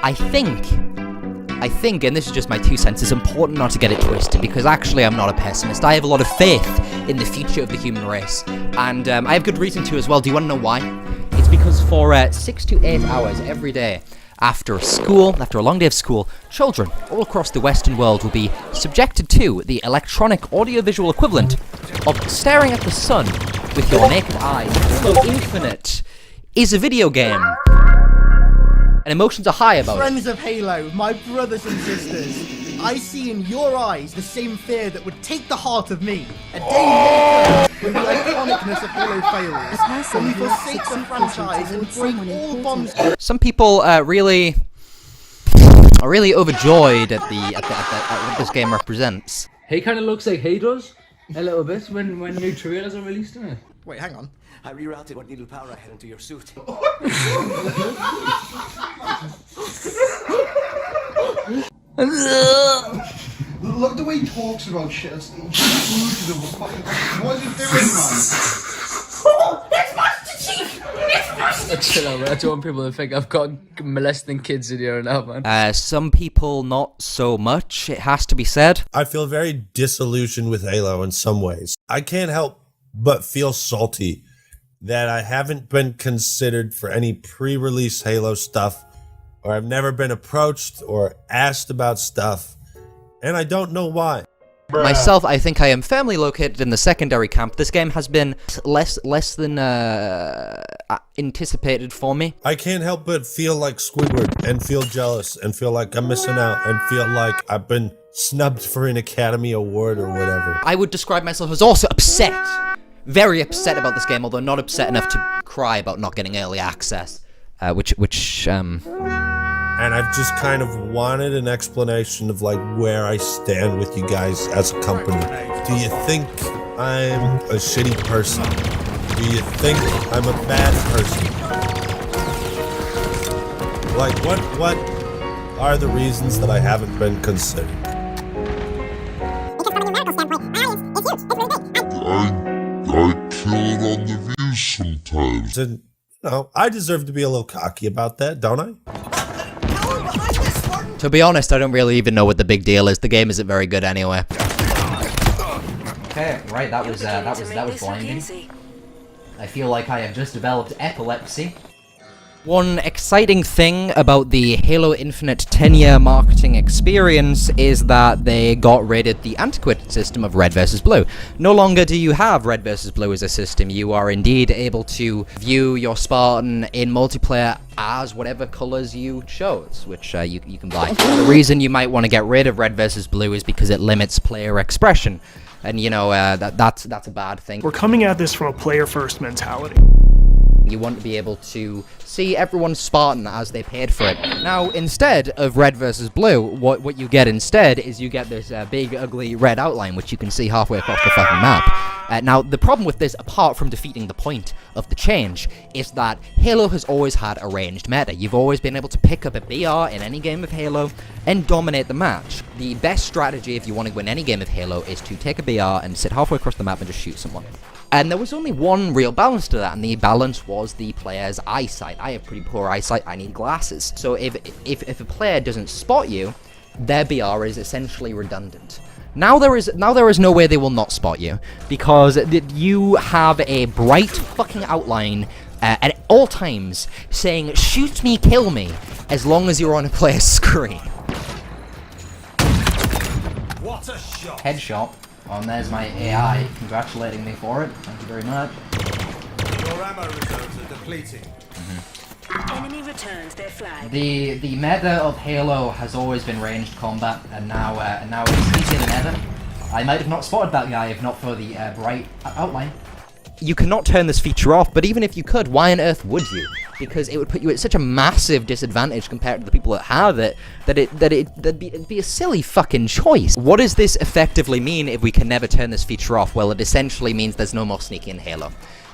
I think, and this is just my 2 cents, it's important not to get it twisted, because actually I'm not a pessimist. I have a lot of faith in the future of the human race, and I have good reason to as well. Do you want to know why? It's because for 6 to 8 hours every day, after a long day of school, children all across the Western world will be subjected to the electronic audiovisual equivalent of staring at the sun with your naked eyes. Halo Infinite is a video game, and emotions are high about it. Friends of Halo, my brothers and sisters, I see in your eyes the same fear that would take the heart of me. A day later, when the iconicness of Halo fails, when we forsake the franchise and break all bonds. Some people are really overjoyed at what this game represents. He kind of looks like he does a little bit when new trailers are released, doesn't it? Wait, hang on. I rerouted what needle power I had into your suit. Look the way he talks about shit. What is he doing, man? Chill out, man. I don't want people to think I've got molesting kids in here now, man. Some people not so much, it has to be said. I feel very disillusioned with Halo in some ways. I can't help but feel salty that I haven't been considered for any pre-release Halo stuff, or I've never been approached or asked about stuff, and I don't know why. Myself, I think I am firmly located in the secondary camp. This game has been less than anticipated for me. I can't help but feel like Squidward and feel jealous and feel like I'm missing out and feel like I've been snubbed for an Academy Award or whatever. I would describe myself as also upset. Very upset about this game, although not upset enough to cry about not getting early access. And I've just kind of wanted an explanation of like where I stand with you guys as a company. Do you think I'm a shitty person? Do you think I'm a bad person? Like what are the reasons that I haven't been considered? Because from a numerical standpoint, it's huge. It's really big. I kill it on the views sometimes. And, you know, I deserve to be a little cocky about that, don't I? To be honest, I don't really even know what the big deal is. The game isn't very good anyway. Okay, right, that was blinding. I feel like I have just developed epilepsy. One exciting thing about the Halo Infinite 10-year marketing experience is that they got rid of the antiquated system of red versus blue. No longer do you have red versus blue as a system. You are indeed able to view your Spartan in multiplayer as whatever colors you chose, which you can buy. The reason you might want to get rid of red versus blue is because it limits player expression. And you know, that's a bad thing. We're coming at this from a player-first mentality. You want to be able to see everyone's Spartan as they paid for it. Now, instead of red versus blue, what you get instead is you get this big, ugly red outline, which you can see halfway across the fucking map. Now, the problem with this, apart from defeating the point of the change, is that Halo has always had a ranged meta. You've always been able to pick up a BR in any game of Halo and dominate the match. The best strategy if you want to win any game of Halo is to take a BR and sit halfway across the map and just shoot someone. And there was only one real balance to that, and the balance was the player's eyesight. I have pretty poor eyesight, I need glasses. So if a player doesn't spot you, their BR is essentially redundant. Now there is no way they will not spot you, because you have a bright fucking outline at all times saying, shoot me, kill me, as long as you're on a player's screen. What a shot! Headshot. And there's my AI congratulating me for it. Thank you very much. Your ammo reserves are depleting. Enemy returns their flag. The meta of Halo has always been ranged combat, and now it's easier than ever. I might have not spotted that guy if not for the bright outline. You cannot turn this feature off, but even if you could, why on earth would you? Because it would put you at such a massive disadvantage compared to the people that have it, it'd be a silly fucking choice. What does this effectively mean if we can never turn this feature off? Well, it essentially means there's no more sneaking in Halo.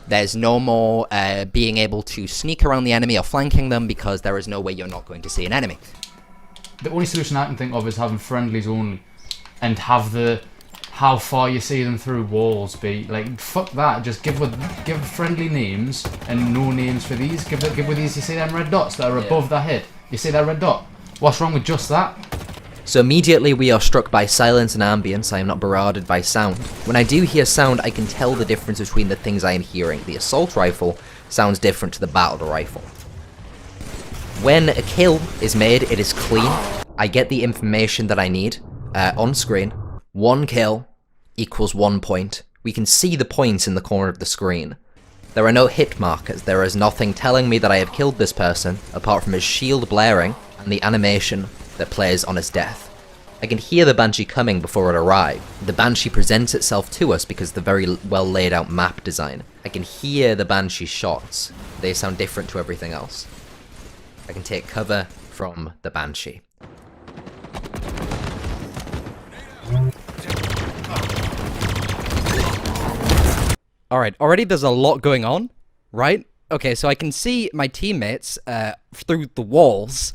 There's no more being able to sneak around the enemy or flanking them, because there is no way you're not going to see an enemy. The only solution I can think of is having friendlies only, and have how far you see them through walls be like, fuck that, just give friendly names and no names for these. Give with these, you see them red dots that are above the head, you see that red dot, What's wrong with just that? So immediately we are struck by silence and ambience. I am not barraged by sound. When I do hear sound, I can tell the difference between the things I am hearing. The assault rifle sounds different to the battle rifle. When a kill is made, it is clean. I get the information that I need on screen. 1 kill equals 1 point. We can see the points in the corner of the screen. There are no hit markers. There is nothing telling me that I have killed this person, apart from his shield blaring and the animation that plays on his death. I can hear the Banshee coming before it arrives. The Banshee presents itself to us because of the very well laid out map design. I can hear the Banshee shots. They sound different to everything else. I can take cover from the Banshee. Alright, already there's a lot going on, right? Okay, so I can see my teammates through the walls.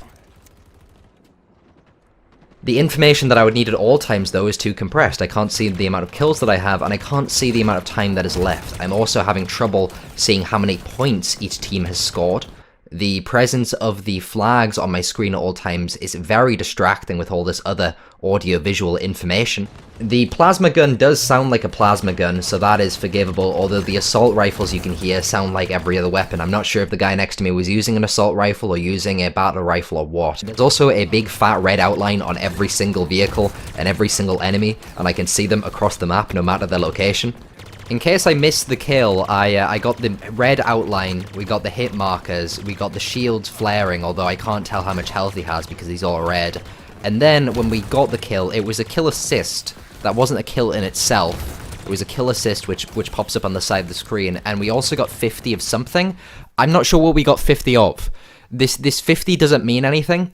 The information that I would need at all times, though, is too compressed. I can't see the amount of kills that I have, and I can't see the amount of time that is left. I'm also having trouble seeing how many points each team has scored. The presence of the flags on my screen at all times is very distracting with all this other audio-visual information. The plasma gun does sound like a plasma gun, so that is forgivable, although the assault rifles you can hear sound like every other weapon. I'm not sure if the guy next to me was using an assault rifle or using a battle rifle or what. There's also a big fat red outline on every single vehicle and every single enemy, and I can see them across the map no matter their location. In case I missed the kill, I got the red outline, we got the hit markers, we got the shields flaring, although I can't tell how much health he has because he's all red. And then, when we got the kill, it was a kill assist. That wasn't a kill in itself. It was a kill assist which pops up on the side of the screen, and we also got 50 of something. I'm not sure what we got 50 of. This 50 doesn't mean anything.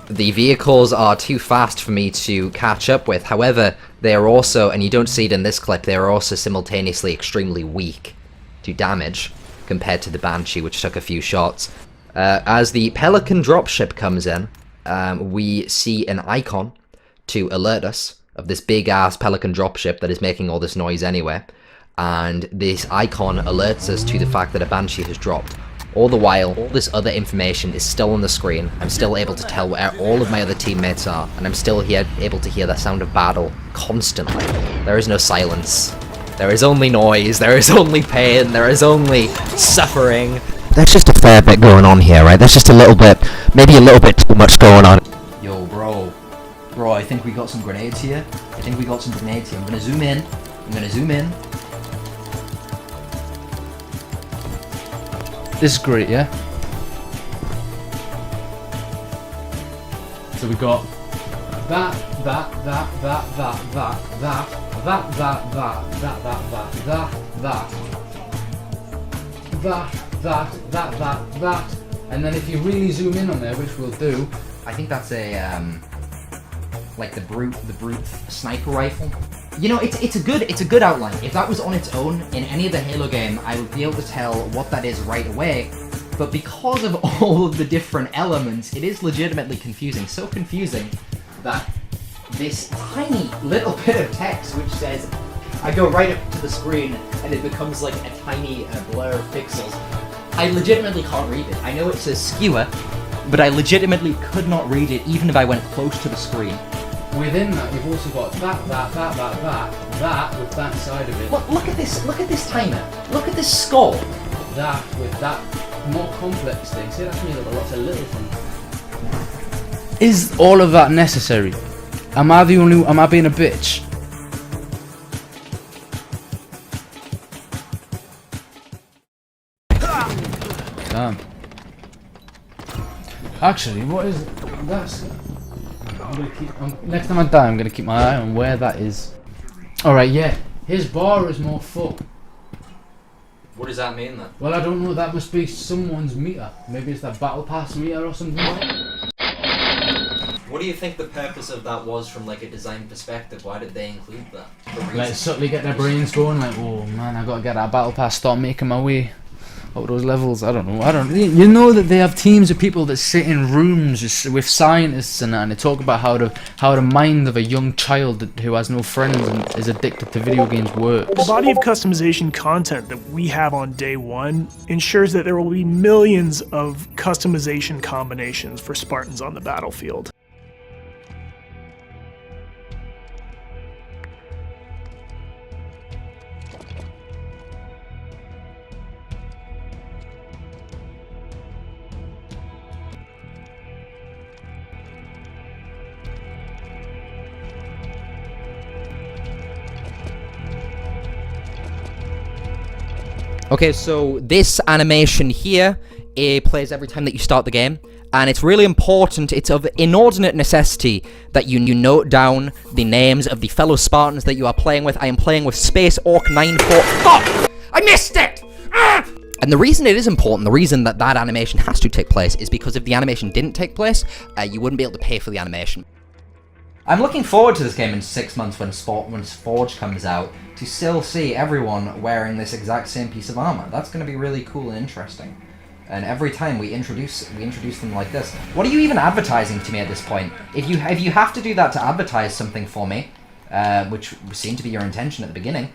The vehicles are too fast for me to catch up with. However, they are also, and you don't see it in this clip, they are also simultaneously extremely weak to damage compared to the Banshee, which took a few shots. As the Pelican dropship comes in, we see an icon to alert us of this big-ass Pelican dropship that is making all this noise anyway, and this icon alerts us to the fact that a Banshee has dropped. All the while, all this other information is still on the screen. I'm still able to tell where all of my other teammates are, and I'm still able to hear the sound of battle constantly. There is no silence. There is only noise. There is only pain. There is only suffering. There's just a fair bit going on here, right? There's just a little bit, maybe a little bit too much going on. Yo, bro. Bro, I think we got some grenades here. I'm gonna zoom in. This is great, yeah? So we got that, and then if you really zoom in on there, which we'll do, I think that's a like the brute sniper rifle. You know, it's a good outline. If that was on its own in any other Halo game, I would be able to tell what that is right away. But because of all of the different elements, it is legitimately confusing. So confusing that this tiny little bit of text which says, I go right up to the screen and it becomes like a tiny blur of pixels. I legitimately can't read it. I know it says skewer, but I legitimately could not read it even if I went close to the screen. within that you've also got that with that side of it. Look at this timer. Look at this skull. That with that more complex thing. See, that's me with lots of little things. Is all of that necessary? Am I being a bitch? Damn. Actually, what is that's? Next time I die, I'm gonna keep my eye on where that is. All right, yeah. His bar is more full. What does that mean then? Well, I don't know. That must be someone's meter. Maybe it's that battle pass meter or something. What do you think the purpose of that was from like a design perspective? Why did they include that? Like subtly get their brains going. Like, oh man, I gotta get that battle pass. Start making my way. those levels. I don't know. You know that they have teams of people that sit in rooms just with scientists and that, and they talk about how the mind of a young child who has no friends and is addicted to video games works. The body of customization content that we have on day one ensures that there will be millions of customization combinations for Spartans on the battlefield. Okay, so this animation here, it plays every time that you start the game, and it's really important, it's of inordinate necessity that you note down the names of the fellow Spartans that you are playing with. I am playing with Space Orc 94. Fuck! I missed it! Ah! And the reason it is important, the reason that animation has to take place, is because if the animation didn't take place, you wouldn't be able to pay for the animation. I'm looking forward to this game in 6 months when Forge comes out, to still see everyone wearing this exact same piece of armor. That's going to be really cool and interesting. And every time we introduce them like this. What are you even advertising to me at this point? If you have to do that to advertise something for me, which seemed to be your intention at the beginning,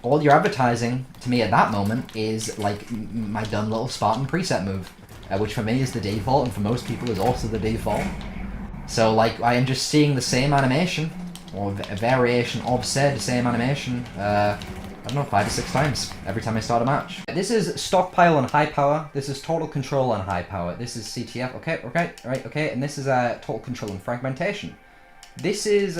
all you're advertising to me at that moment is like my dumb little Spartan preset move, which for me is the default, and for most people is also the default. So, like, I am just seeing the same animation, or a variation of said same animation, I don't know, 5 to 6 times every time I start a match. This is Stockpile on high power, this is Total Control on high power, this is CTF, okay, and this is Total Control and Fragmentation. This is,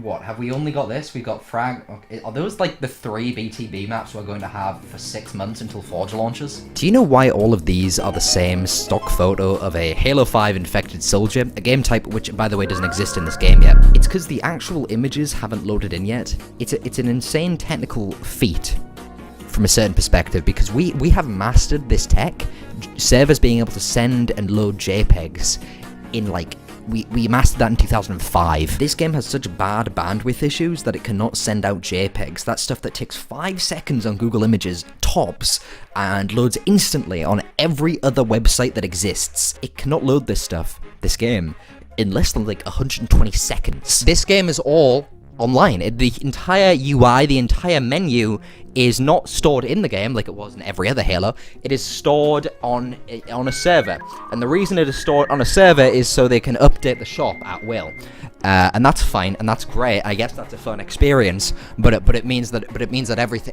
what, have we only got this? We've got okay. Are those like the 3 BTB maps we're going to have for 6 months until Forge launches? Do you know why all of these are the same stock photo of a Halo 5 infected soldier? A game type which, by the way, doesn't exist in this game yet. It's because the actual images haven't loaded in yet. It's an insane technical feat from a certain perspective, because we have mastered this tech, servers being able to send and load JPEGs in like, we mastered that in 2005. This game has such bad bandwidth issues that it cannot send out JPEGs. That's stuff that takes 5 seconds on Google Images, tops, and loads instantly on every other website that exists. It cannot load this stuff, this game, in less than like 120 seconds. This game is all online. The entire UI, the entire menu is not stored in the game like it was in every other Halo. It is stored on a server, and the reason it is stored on a server is so they can update the shop at will, and that's fine and that's great. I guess that's a fun experience, but it means that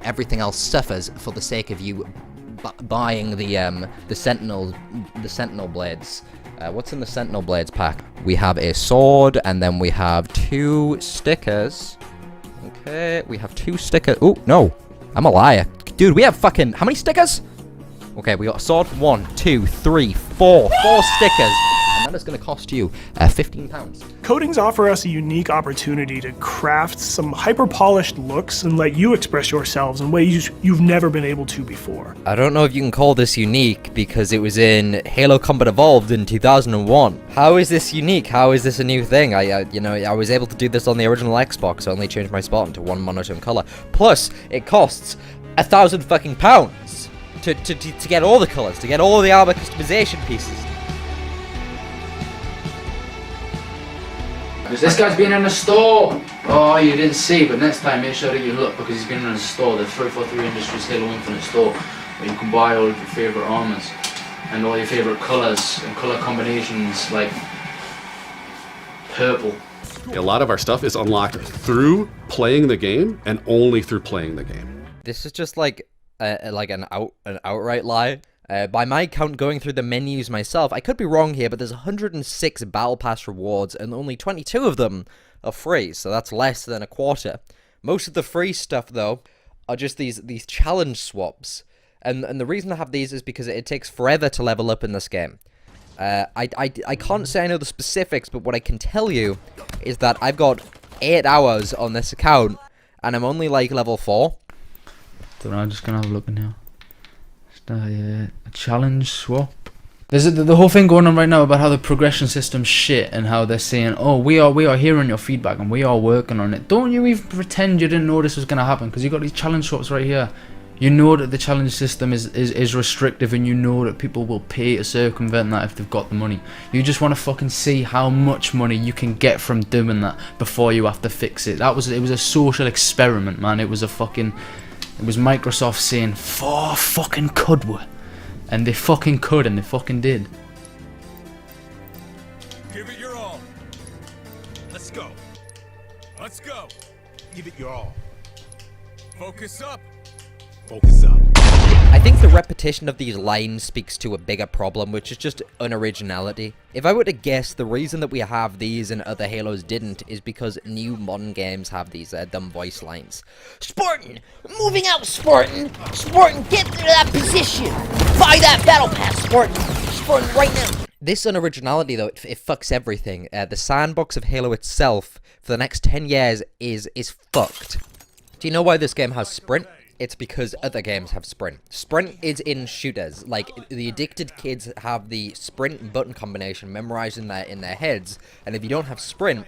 everything else suffers for the sake of you buying the Sentinel blades. What's in the Sentinel Blades pack? We have a sword, and then we have 2 stickers. Okay, we have 2 stickers. Oh, no. I'm a liar. Dude, we have fucking... How many stickers? Okay, we got a sword. 1, 2, 3, 4. 4 stickers. And that is going to cost you £15. Coatings offer us a unique opportunity to craft some hyper-polished looks and let you express yourselves in ways you've never been able to before. I don't know if you can call this unique because it was in Halo Combat Evolved in 2001. How is this unique? How is this a new thing? I was able to do this on the original Xbox. I only changed my Spartan to 1 monotone color. Plus, it costs £1,000 fucking pounds to get all the colors, to get all the armor customization pieces. This guy's been in a store! Oh, you didn't see, but next time make sure that you look, because he's been in a store, the 343 Industries Halo Infinite store, where you can buy all of your favourite armors, and all your favourite colours, and colour combinations, like purple. A lot of our stuff is unlocked through playing the game, and only through playing the game. This is just like an outright lie. By my count, going through the menus myself, I could be wrong here, but there's 106 Battle Pass rewards, and only 22 of them are free, so that's less than a quarter. Most of the free stuff, though, are just these challenge swaps, and the reason I have these is because it takes forever to level up in this game. I can't say I know the specifics, but what I can tell you is that I've got 8 hours on this account, and I'm only like level 4. Don't know, I'm just gonna have a look in here. A challenge swap. There's the whole thing going on right now about how the progression system's shit, and how they're saying, oh, we are hearing your feedback and we are working on it. Don't you even pretend you didn't know this was gonna happen, because you got these challenge swaps right here. You know that the challenge system is restrictive, and you know that people will pay to circumvent that if they've got the money. You just want to fucking see how much money you can get from doing that before you have to fix it. It was a social experiment, man. It was Microsoft saying, "For fucking could we?" And they fucking could, and they fucking did. Give it your all. Let's go. Let's go. Give it your all. Focus up. Focus up. I think the repetition of these lines speaks to a bigger problem, which is just unoriginality. If I were to guess, the reason that we have these and other Halos didn't is because new modern games have these dumb voice lines. Spartan! Moving out, Spartan! Spartan, get to that position! Buy that battle pass, Spartan! Spartan, right now! This unoriginality, though, it fucks everything. The sandbox of Halo itself, for the next 10 years, is fucked. Do you know why this game has sprint? It's because other games have sprint. Sprint is in shooters. Like, the addicted kids have the sprint button combination memorized in their heads, and if you don't have sprint,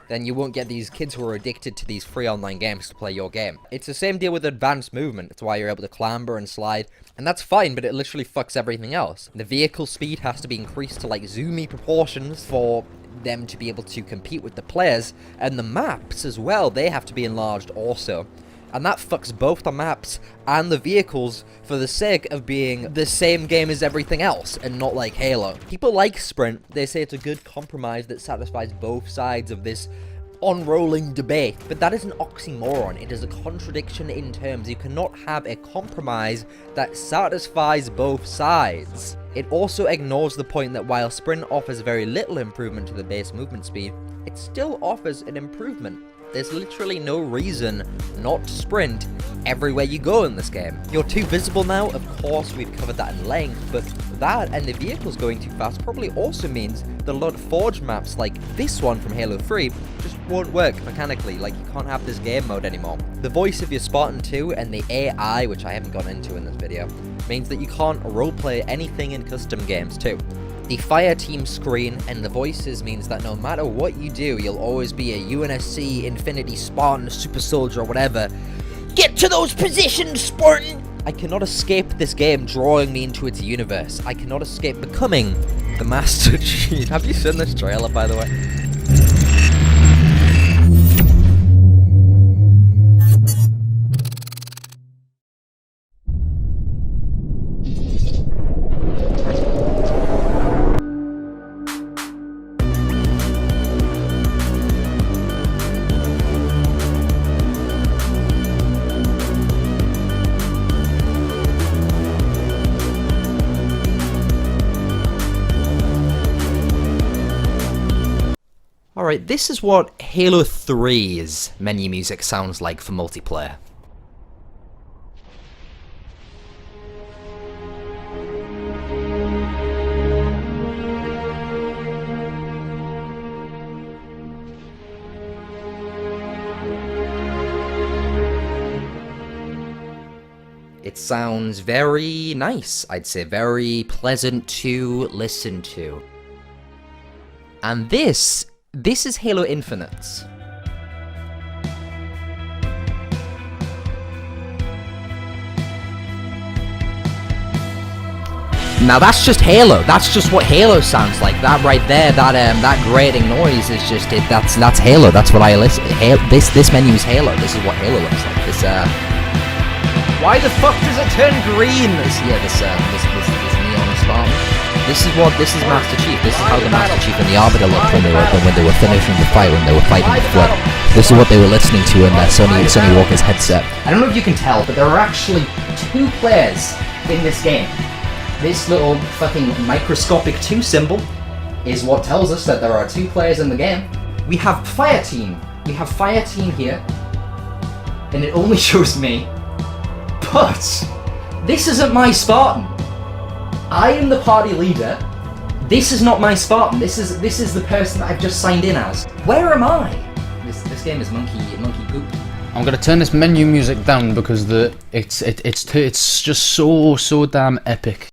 then you won't get these kids who are addicted to these free online games to play your game. It's the same deal with advanced movement. It's why you're able to clamber and slide, and that's fine, but it literally fucks everything else. The vehicle speed has to be increased to, like, zoomy proportions for them to be able to compete with the players, and the maps as well, they have to be enlarged also. And that fucks both the maps and the vehicles for the sake of being the same game as everything else and not like Halo. People like Sprint. They say it's a good compromise that satisfies both sides of this unrolling debate. But that is an oxymoron. It is a contradiction in terms. You cannot have a compromise that satisfies both sides. It also ignores the point that while Sprint offers very little improvement to the base movement speed, it still offers an improvement. There's literally no reason not to sprint everywhere you go in this game. You're too visible now, of course, we've covered that in length, but that and the vehicles going too fast probably also means that a lot of forged maps like this one from Halo 3 just won't work mechanically. Like, you can't have this game mode anymore. The voice of your Spartan 2 and the AI, which I haven't gone into in this video, means that you can't roleplay anything in custom games too. The fire team screen and the voices means that no matter what you do, you'll always be a UNSC, Infinity, Spartan, Super Soldier, or whatever. Get to those positions, Spartan! I cannot escape this game drawing me into its universe. I cannot escape becoming the Master Chief. Have you seen this trailer, by the way? Alright, this is what Halo 3's menu music sounds like for multiplayer. It sounds very nice, I'd say, very pleasant to listen to. And this is Halo Infinite. Now that's just Halo. That's just what Halo sounds like. That right there, that grating noise is just it. That's Halo. That's what I listen. This menu is Halo. This is what Halo looks like. This why the fuck does it turn green? This neon Spartan. This is Master Chief. This is how the Master Chief and the Arbiter looked when they were finishing the fight, when they were fighting the Flood. This is what they were listening to in their Sonny Walker's headset. I don't know if you can tell, but there are actually 2 players in this game. This little fucking microscopic 2 symbol is what tells us that there are 2 players in the game. We have Fire Team. We have Fire Team here, and it only shows me. But this isn't my Spartan. I am the party leader. This is not my Spartan. This is the person that I've just signed in as. Where am I? This game is monkey poop. I'm gonna turn this menu music down because it's just so damn epic.